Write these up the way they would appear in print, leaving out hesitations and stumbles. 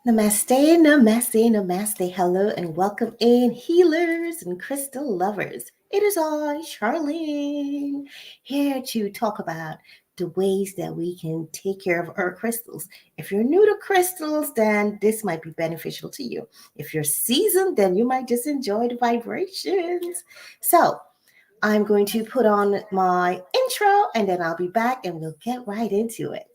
Namaste, namaste, namaste. Hello and welcome in, healers and crystal lovers. It is I, Charlene, here to talk about the ways that we can take care of our crystals. If you're new to crystals, then this might be beneficial to you. If you're seasoned, then you might just enjoy the vibrations. So, I'm going to put on my intro and then I'll be back and we'll get right into it.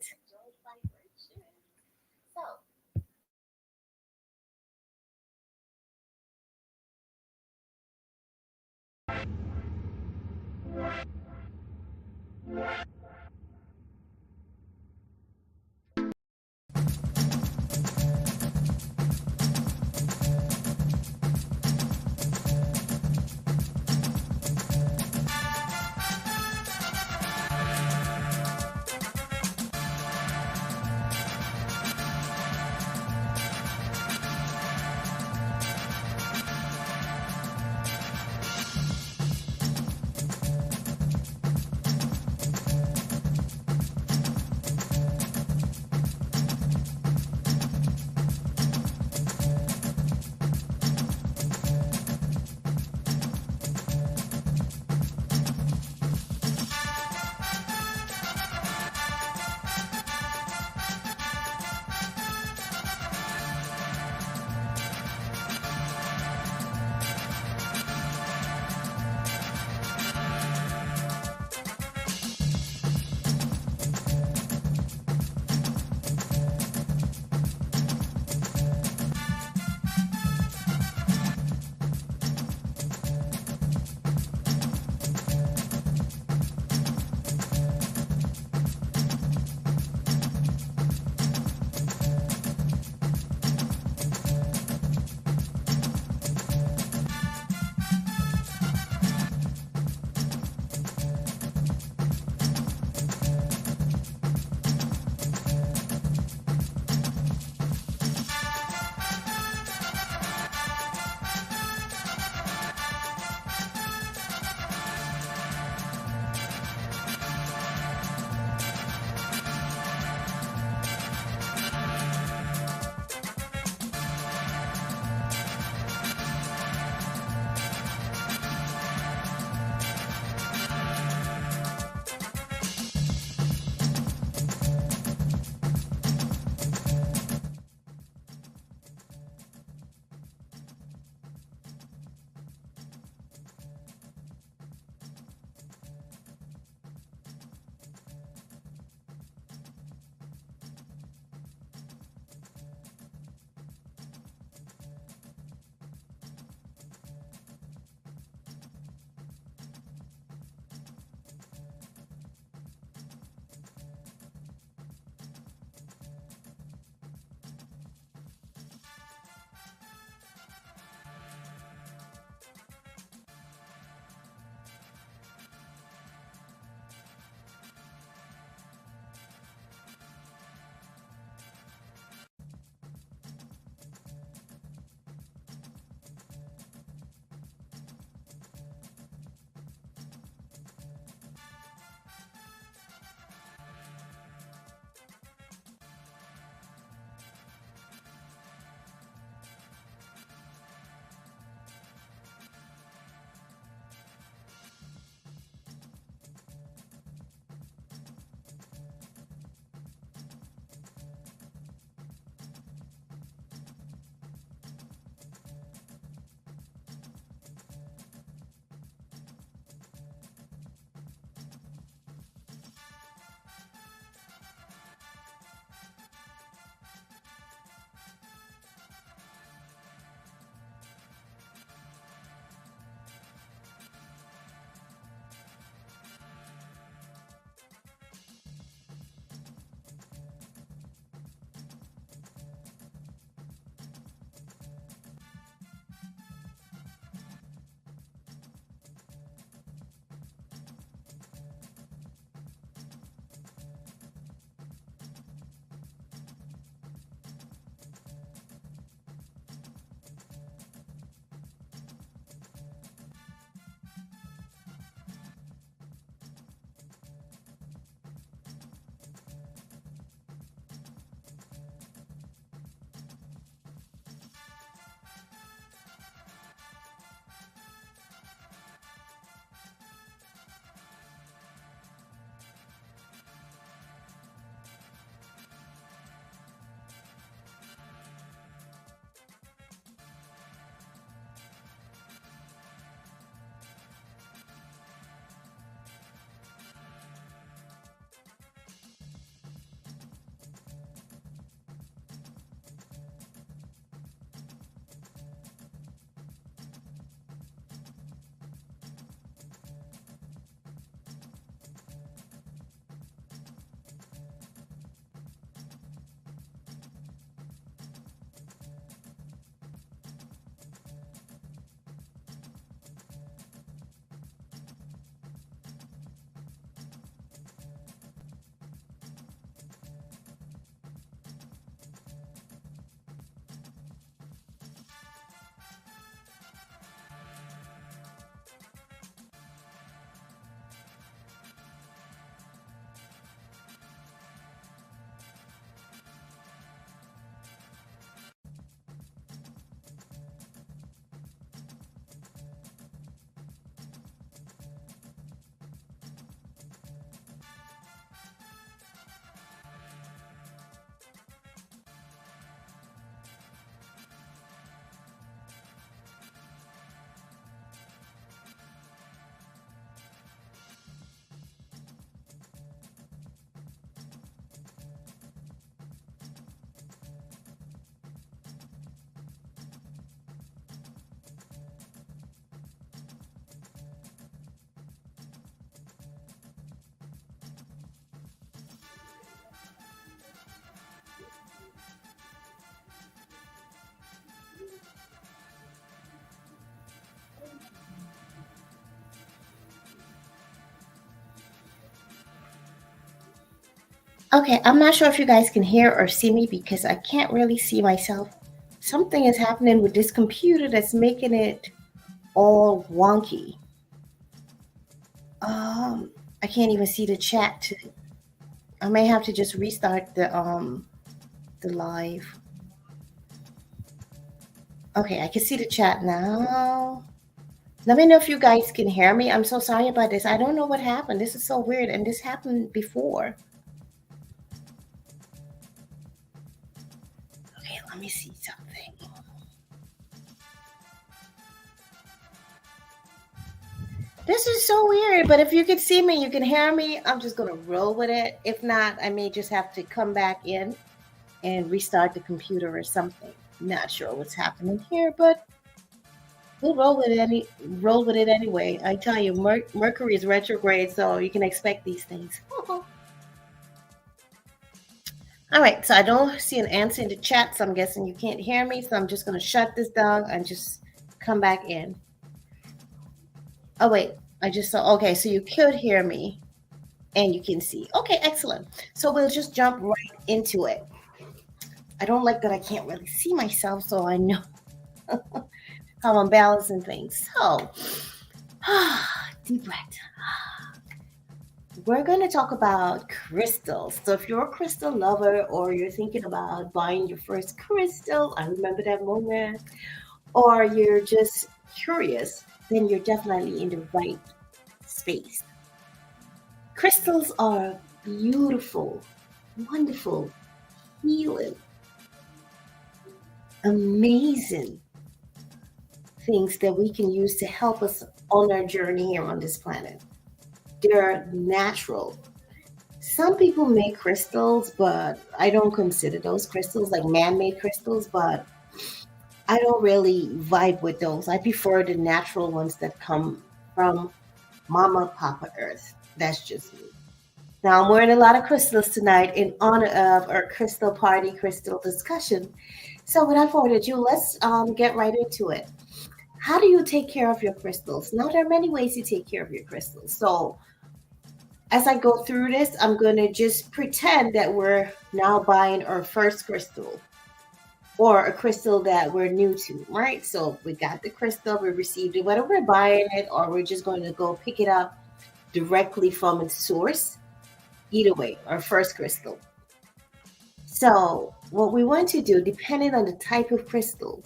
Okay, I'm not sure if you guys can hear or see me because I can't really see myself. Something is happening with this computer that's making it all wonky. Um, I can't even see the chat. I may have to just restart the live. Okay, I can see the chat now. Let me know if you guys can hear me. I'm so sorry about this. I don't know what happened. This is so weird, and this happened before. Okay, let me see something. This is so weird, but if you can see me, you can hear me, I'm just going to roll with it. If not, I may just have to come back in and restart the computer or something. Not sure what's happening here, but we'll roll with it anyway. I tell you, Mercury is retrograde, so you can expect these things. All right, so I don't see an answer in the chat, so I'm guessing you can't hear me, so I'm just going to shut this down and just come back in. Oh, wait, I just saw, okay, so you could hear me and you can see. Okay, excellent. So we'll just jump right into it. I don't like that I can't really see myself, so I know how I'm balancing things. So, deep breath. We're going to talk about crystals. So if you're a crystal lover or you're thinking about buying your first crystal, I remember that moment, or you're just curious, then you're definitely in the right space. Crystals are beautiful, wonderful, healing, amazing things that we can use to help us on our journey here on this planet. They're natural. Some people make crystals, but I don't consider those crystals like man-made crystals, but I don't really vibe with those. I prefer the natural ones that come from Mama Papa Earth. That's just me. Now, I'm wearing a lot of crystals tonight in honor of our crystal party, crystal discussion. So, without further ado, let's get right into it. How do you take care of your crystals? Now, there are many ways to take care of your crystals. So, as I go through this, I'm going to just pretend that we're now buying our first crystal or a crystal that we're new to, right? So, we got the crystal, we received it, whether we're buying it or we're just going to go pick it up directly from its source. Either way, our first crystal. So what we want to do, depending on the type of crystal.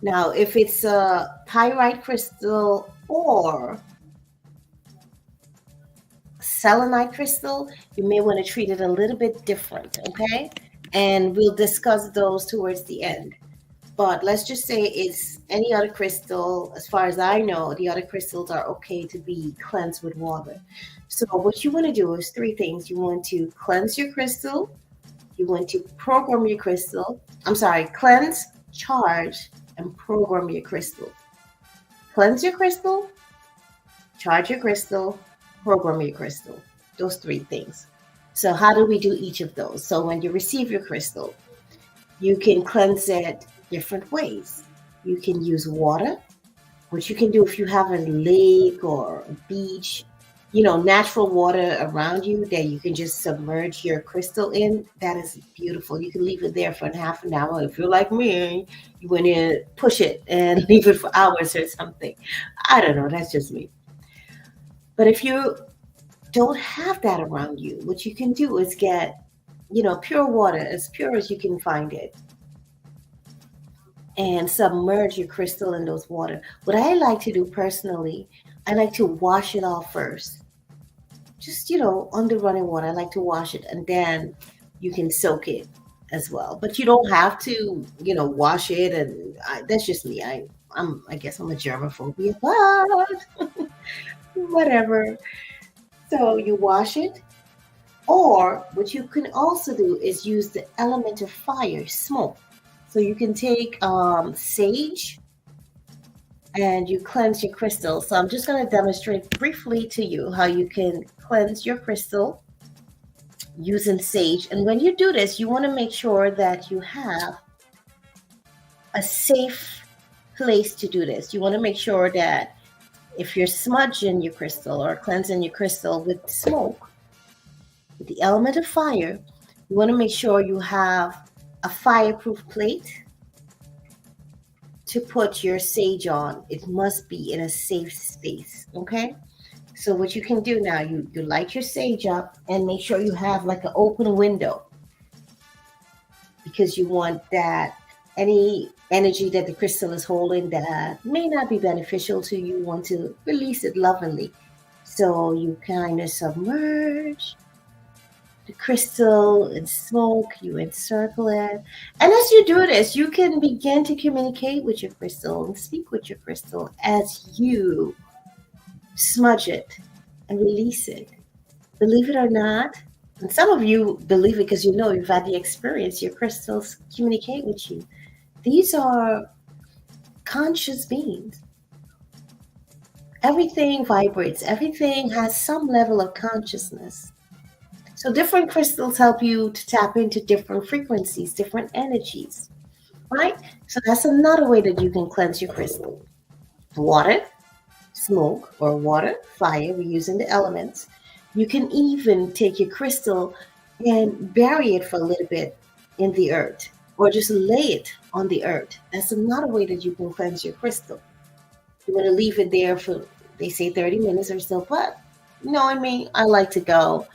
Now, if it's a pyrite crystal or selenite crystal, you may want to treat it a little bit different, okay? And we'll discuss those towards the end. But let's just say it's any other crystal. As far as I know, the other crystals are okay to be cleansed with water. So what you want to do is three things. You want to cleanse your crystal. You want to program your crystal. Cleanse, charge, and program your crystal. Cleanse your crystal, charge your crystal, program your crystal. Those three things. So how do we do each of those? So when you receive your crystal, you can cleanse it different ways. You can use water, which you can do if you have a lake or a beach, natural water around you that you can just submerge your crystal in. That is beautiful. You can leave it there for half an hour. If you're like me, you want to push it and leave it for hours or something. I don't know. That's just me. But if you don't have that around you, what you can do is get, pure water, as pure as you can find it, and submerge your crystal in those water. What I like to do personally, I like to wash it off first. Just, under running water, I like to wash it, and then you can soak it as well. But you don't have to, wash it, and that's just me. I guess I'm a germophobia, but whatever. So you wash it, or what you can also do is use the element of fire, smoke. So you can take sage and you cleanse your crystal. So I'm just going to demonstrate briefly to you how you can cleanse your crystal using sage. And when you do this, you want to make sure that you have a safe place to do this. You want to make sure that if you're smudging your crystal or cleansing your crystal with smoke, With the element of fire, you want to make sure you have a fireproof plate to put your sage on. It must be in a safe space, okay? So what you can do now, you light your sage up and make sure you have like an open window, because you want that any energy that the crystal is holding that may not be beneficial to you, want to release it lovingly. So you kind of submerge the crystal in smoke, you encircle it. And as you do this, you can begin to communicate with your crystal and speak with your crystal as you smudge it and release it. Believe it or not, and some of you believe it because you know you've had the experience, your crystals communicate with you. These are conscious beings. Everything vibrates, everything has some level of consciousness. So different crystals help you to tap into different frequencies, different energies, right? So that's another way that you can cleanse your crystal. Water, smoke, or water, fire, we're using the elements. You can even take your crystal and bury it for a little bit in the earth, or just lay it on the earth. That's another way that you can cleanse your crystal. You want to leave it there for, they say 30 minutes or so, but knowing me, I like to go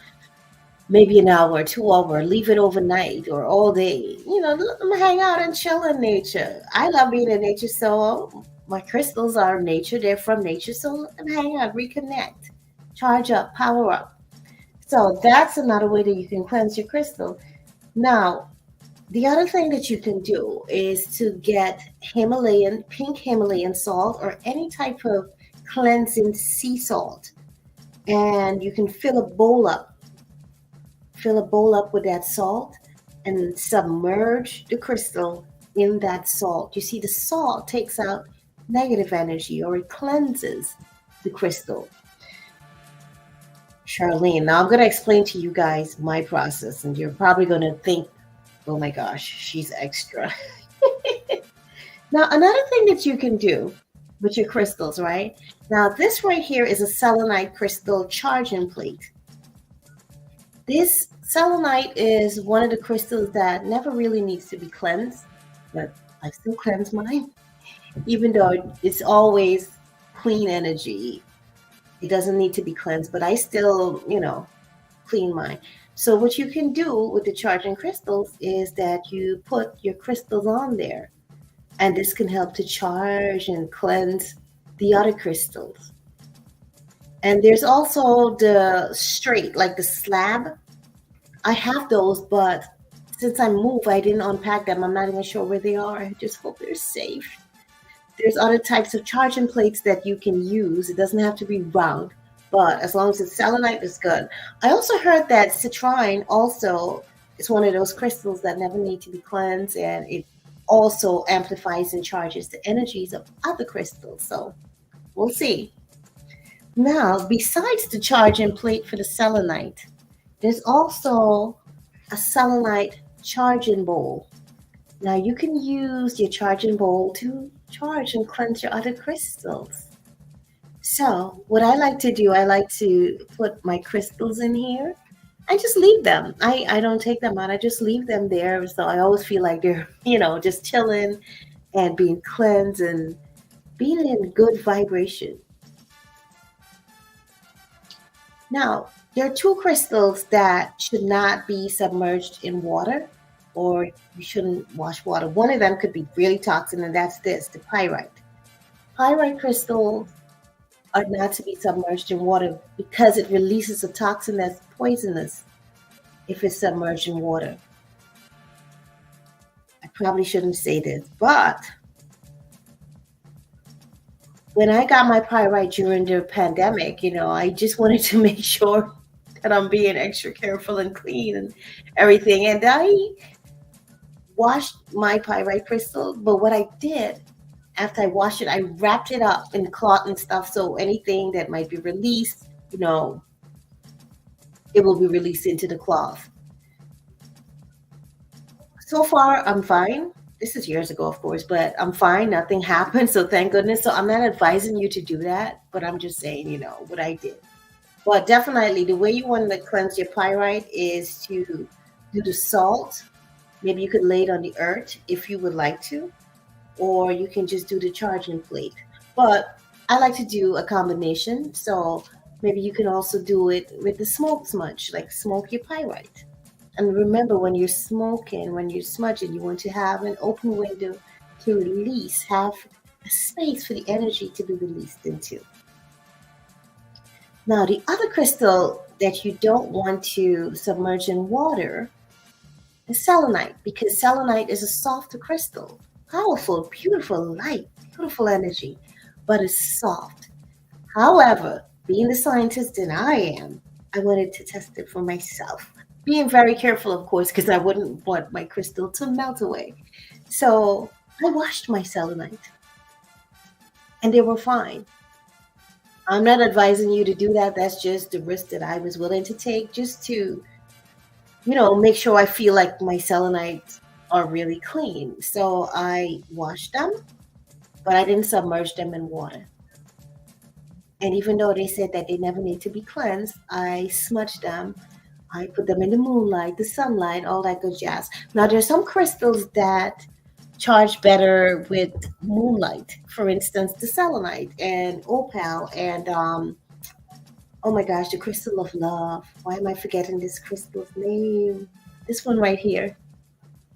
maybe an hour, 2 hours, leave it overnight or all day. Let them hang out and chill in nature. I love being in nature, so my crystals are nature. They're from nature, so let them hang out, reconnect, charge up, power up. So that's another way that you can cleanse your crystal. Now, the other thing that you can do is to get pink Himalayan salt or any type of cleansing sea salt. And you can fill a bowl up with that salt and submerge the crystal in that salt. You see, the salt takes out negative energy, or it cleanses the crystal. Charlene, now I'm going to explain to you guys my process, and you're probably going to think, oh my gosh, she's extra. Now, another thing that you can do with your crystals, right? Now, this right here is a selenite crystal charging plate. This selenite is one of the crystals that never really needs to be cleansed, but I still cleanse mine, even though it's always clean energy. It doesn't need to be cleansed, but I still, clean mine. So what you can do with the charging crystals is that you put your crystals on there, and this can help to charge and cleanse the other crystals. And there's also the straight, like the slab. I have those, but since I moved, I didn't unpack them. I'm not even sure where they are. I just hope they're safe. There's other types of charging plates that you can use. It doesn't have to be round, but as long as it's selenite, it's good. I also heard that citrine also is one of those crystals that never need to be cleansed, and it also amplifies and charges the energies of other crystals. So we'll see. Now, besides the charging plate for the selenite, there's also a selenite charging bowl. Now, you can use your charging bowl to charge and cleanse your other crystals. So what I like to do, I like to put my crystals in here. I just leave them. I don't take them out. I just leave them there. So I always feel like they're, just chilling and being cleansed and being in good vibration. Now, there are two crystals that should not be submerged in water, or you shouldn't wash water. One of them could be really toxic, and that's the pyrite. Pyrite crystals are not to be submerged in water because it releases a toxin that's poisonous if it's submerged in water. I probably shouldn't say this, but when I got my pyrite during the pandemic, I just wanted to make sure that I'm being extra careful and clean and everything. And I washed my pyrite crystal, but what I did after I washed it, I wrapped it up in cloth and stuff, so anything that might be released, it will be released into the cloth. So far, I'm fine. This is years ago, of course, but I'm fine. Nothing happened, so thank goodness. So I'm not advising you to do that, but I'm just saying, what I did. But definitely, the way you want to cleanse your pyrite is to do the salt. Maybe you could lay it on the earth if you would like to, or you can just do the charging plate. But I like to do a combination. So maybe you can also do it with the smoke smudge, like smoke your pyrite. And remember, when you're smoking, when you're smudging, you want to have an open window to release, have a space for the energy to be released into. Now, the other crystal that you don't want to submerge in water is selenite, because selenite is a softer crystal. Powerful, beautiful light, beautiful energy, but it's soft. However, being the scientist that I am, I wanted to test it for myself. Being very careful, of course, because I wouldn't want my crystal to melt away. So I washed my selenite and they were fine. I'm not advising you to do that. That's just the risk that I was willing to take just to, make sure I feel like my selenites are really clean. So I washed them, but I didn't submerge them in water. And even though they said that they never need to be cleansed, I smudged them. I put them in the moonlight, the sunlight, all that good jazz. Now, there's some crystals that charge better with moonlight. For instance, the selenite and opal and oh my gosh, the crystal of love. Why am I forgetting this crystal's name? This one right here,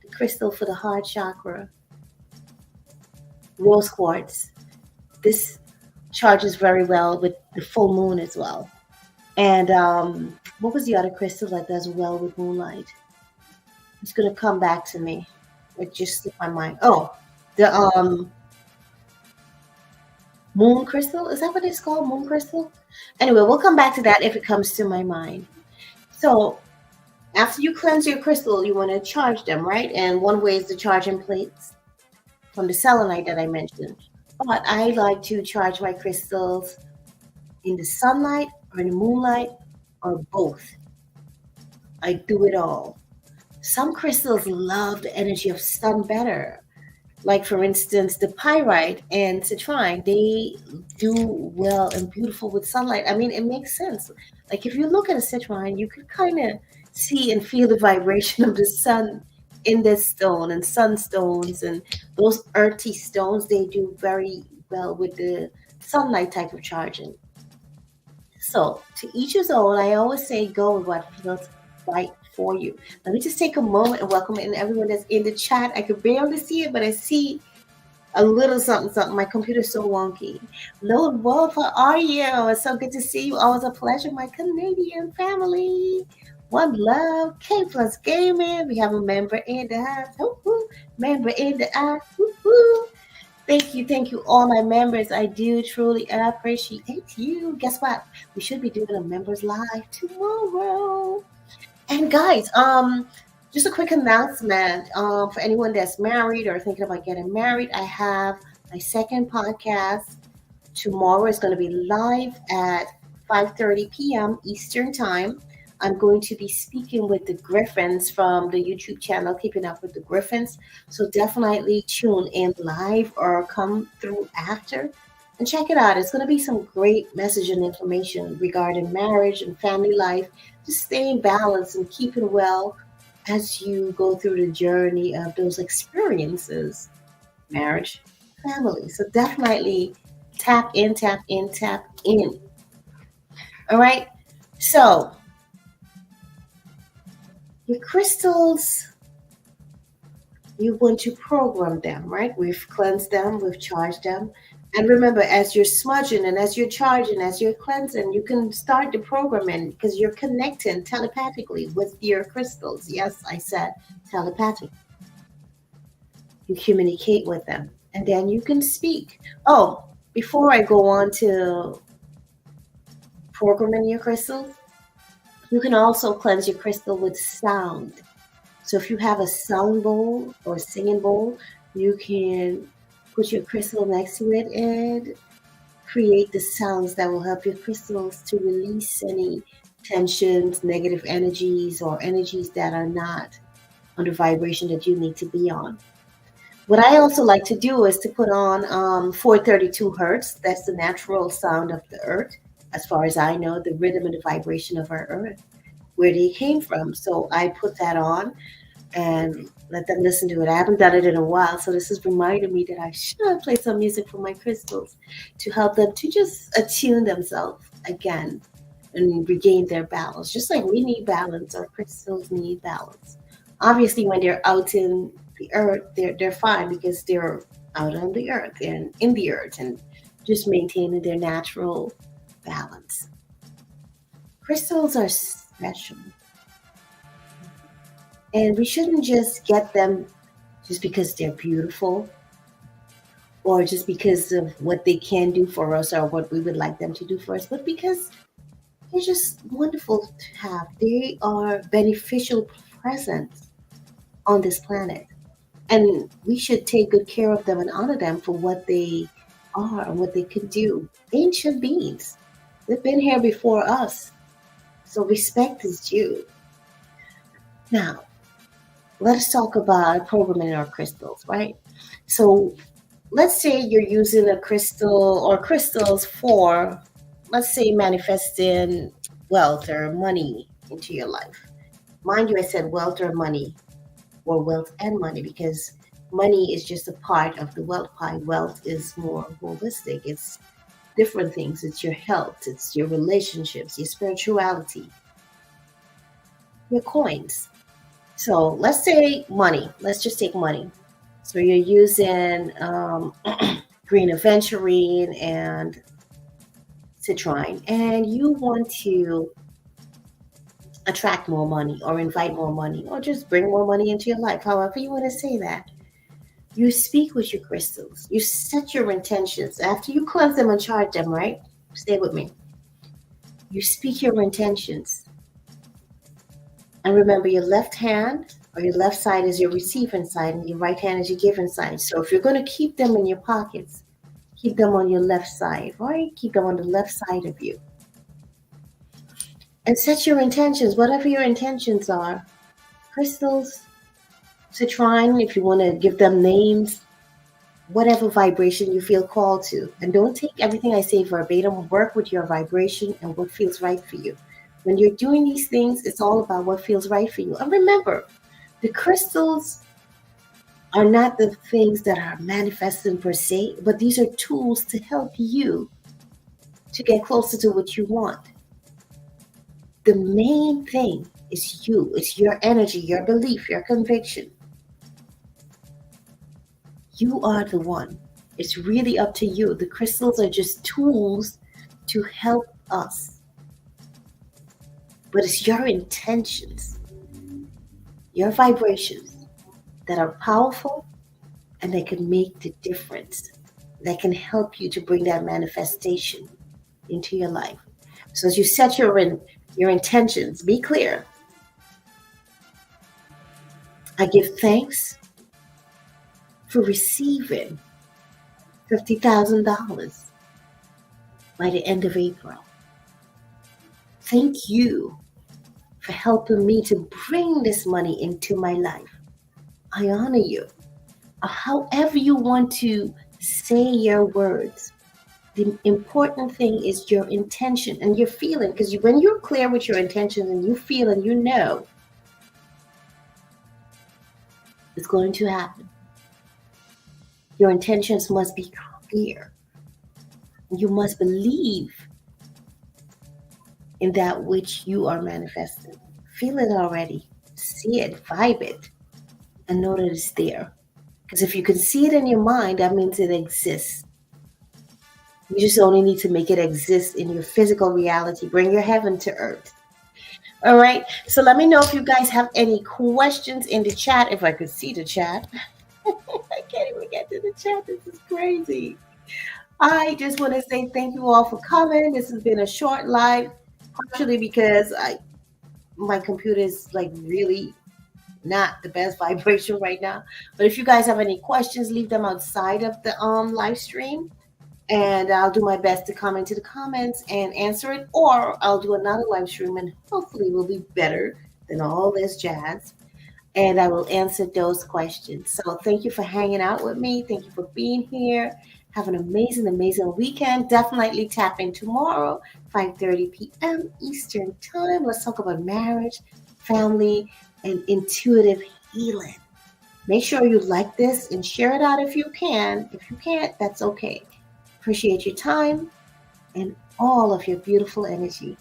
the crystal for the heart chakra, rose quartz. This charges very well with the full moon as well. And what was the other crystal that does well with moonlight? It's gonna come back to me. It just slipped my mind. Oh, the moon crystal. Is that what it's called? Moon crystal? Anyway, we'll come back to that if it comes to my mind. So after you cleanse your crystal, you want to charge them, right? And one way is the charging plates from the selenite that I mentioned. But I like to charge my crystals in the sunlight or in the moonlight or both. I do it all. Some crystals love the energy of sun better. Like, for instance, the pyrite and citrine, they do well and beautiful with sunlight. I mean, it makes sense. Like, if you look at a citrine, you could kind of see and feel the vibration of the sun in this stone, and sunstones and those earthy stones, they do very well with the sunlight type of charging. So, to each his own, I always say go with what feels right for you. Let me just take a moment and welcome in everyone that's in the chat. I could barely see it, but I see a little something, something. My computer's so wonky. Lord Wolf, how are you? It's so good to see you. Always a pleasure, my Canadian family. One love, K Plus Gaming. We have a member in the house. Woo-hoo. Member in the house. Woo-hoo. Thank you, all my members. I do truly appreciate you. Guess what? We should be doing a members live tomorrow. And guys, just a quick announcement for anyone that's married or thinking about getting married. I have my second podcast tomorrow. It's going to be live at 5:30 p.m. Eastern Time. I'm going to be speaking with the Griffins from the YouTube channel, Keeping Up with the Griffins. So definitely tune in live or come through after and check it out. It's going to be some great message and information regarding marriage and family life, just staying balanced and keeping well as you go through the journey of those experiences, marriage, family. So definitely tap in, tap in, tap in. All right. So your crystals, you want to program them, right? We've cleansed them, we've charged them. And remember, as you're smudging and as you're charging, as you're cleansing, you can start the programming because you're connecting telepathically with your crystals. Yes, I said telepathic. You communicate with them and then you can speak. Oh, before I go on to programming your crystals, you can also cleanse your crystal with sound. So if you have a sound bowl or a singing bowl, you can put your crystal next to it and create the sounds that will help your crystals to release any tensions, negative energies, or energies that are not on the vibration that you need to be on. What I also like to do is to put on 432 hertz. That's the natural sound of the earth. as far as I know, the rhythm and the vibration of our earth, where they came from. So I put that on and let them listen to it. I haven't done it in a while, so this has reminded me that I should play some music for my crystals to help them to just attune themselves again and regain their balance. Just like we need balance, our crystals need balance. Obviously, when they're out in the earth, they're fine because they're out on the earth and in the earth and just maintaining their natural balance. Crystals are special, and we shouldn't just get them just because they're beautiful or just because of what they can do for us or what we would like them to do for us, but because they're just wonderful to have. They are beneficial presence on this planet. And we should take good care of them and honor them for what they are and what they could do. Ancient beings. They've been here before us. So respect is due. Now, let us talk about programming our crystals, right? So let's say you're using a crystal or crystals for, let's say, manifesting wealth or money into your life. Mind you, I said wealth or money, or wealth and money, because money is just a part of the wealth pie. Wealth is more holistic. It's different things. It's your health, it's your relationships, your spirituality, your coins. So let's say money. Let's just take money. So you're using green aventurine and citrine, and you want to attract more money or invite more money or just bring more money into your life, however you want to say that. You speak with your crystals. You set your intentions. After you cleanse them and charge them, right? Stay with me. You speak your intentions. And remember, your left hand or your left side is your receiving side, and your right hand is your giving side. So if you're going to keep them in your pockets, keep them on your left side, right? Keep them on the left side of you. And set your intentions, whatever your intentions are. Crystals, citrine, if you want to give them names, whatever vibration you feel called to. And don't take everything I say verbatim. Work with your vibration and what feels right for you. When you're doing these things, it's all about what feels right for you. And remember, the crystals are not the things that are manifesting per se, but these are tools to help you to get closer to what you want. The main thing is you. It's your energy, your belief, your conviction. You are the one. It's really up to you. The crystals are just tools to help us. But it's your intentions, your vibrations that are powerful and that can make the difference, that can help you to bring that manifestation into your life. So as you set your intentions, be clear. I give thanks for receiving $50,000 by the end of April. Thank you for helping me to bring this money into my life. I honor you. However you want to say your words, the important thing is your intention and your feeling. Because when you're clear with your intentions and you feel and you know, it's going to happen. Your intentions must be clear. You must believe in that which you are manifesting. Feel it already. See it, vibe it, and know that it's there. Because if you can see it in your mind, that means it exists. You just only need to make it exist in your physical reality. Bring your heaven to earth. All right. So let me know if you guys have any questions in the chat. If I could see the chat. I can't even get to the chat. This is crazy. I just want to say thank you all for coming. This has been a short live, partially because my computer is like really not the best vibration right now. But if you guys have any questions, leave them outside of the live stream, and I'll do my best to come into the comments and answer it, or I'll do another live stream and hopefully it will be better than all this jazz, and I will answer those questions. So thank you for hanging out with me. Thank you for being here. Have an amazing, amazing weekend. Definitely tap in tomorrow, 5:30 p.m. Eastern Time. Let's talk about marriage, family, and intuitive healing. Make sure you like this and share it out if you can. If you can't, that's okay. Appreciate your time and all of your beautiful energy.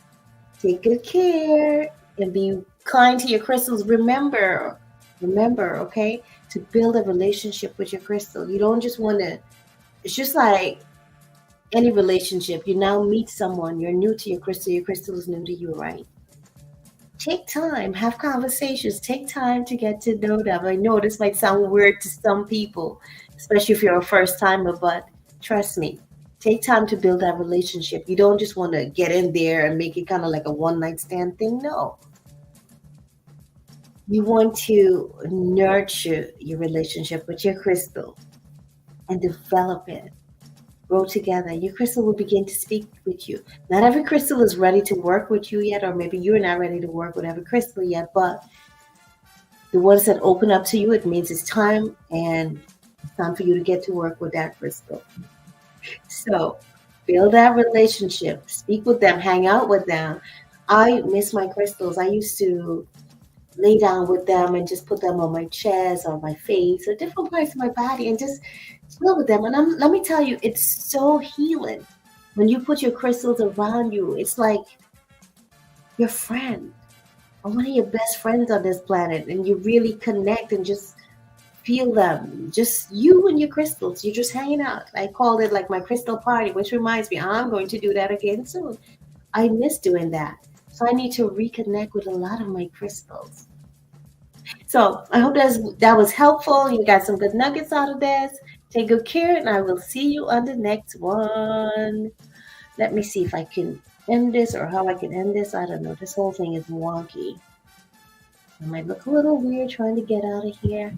Take good care and be kind to your crystals. Remember, okay, to build a relationship with your crystal. You don't just want to, it's just like any relationship. You now meet someone, you're new to your crystal is new to you, right? Take time, have conversations, take time to get to know them. I know this might sound weird to some people, especially if you're a first timer, but trust me, take time to build that relationship. You don't just want to get in there and make it kind of like a one night stand thing. No, you want to nurture your relationship with your crystal and develop it. Grow together. Your crystal will begin to speak with you. Not every crystal is ready to work with you yet, or maybe you're not ready to work with every crystal yet, but the ones that open up to you, it means it's time, and it's time for you to get to work with that crystal. So build that relationship, speak with them, hang out with them. I miss my crystals. I used to lay down with them and just put them on my chest or my face or different parts of my body and just chill with them. And let me tell you, it's so healing when you put your crystals around you. It's like your friend or one of your best friends on this planet, and you really connect and just feel them. Just you and your crystals. You're just hanging out. I called it like my crystal party, which reminds me, I'm going to do that again soon. I miss doing that. So I need to reconnect with a lot of my crystals. So I hope that was helpful. You got some good nuggets out of this. Take good care, and I will see you on the next one. Let me see if I can end this or how I can end this. I don't know. This whole thing is wonky. It might look a little weird trying to get out of here.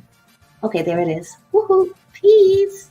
Okay, there it is. Woohoo! Peace!